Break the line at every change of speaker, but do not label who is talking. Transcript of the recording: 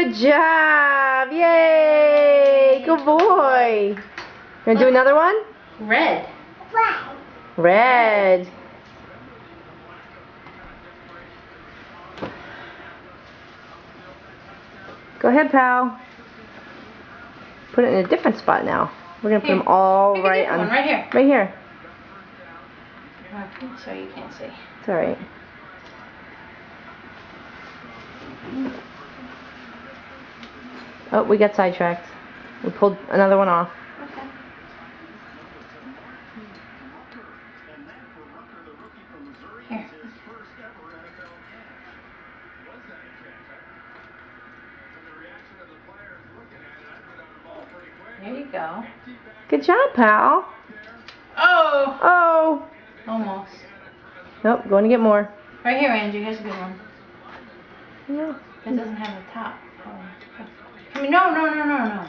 Good job! Yay! Good boy. Gonna do another one?
Red.
Red. Go ahead, pal. Put it in a different spot now. We're gonna put them all right on.
Right here.
Right here.
So you can't see.
It's all right. Oh, we got sidetracked. We pulled another one off.
Okay. Here. There you go.
Good job, pal.
Oh!
Oh.
Almost.
Nope, going to get more.
Right here, Andrew. Here's a good one.
Yeah.
It doesn't have a top. Oh. I mean, no.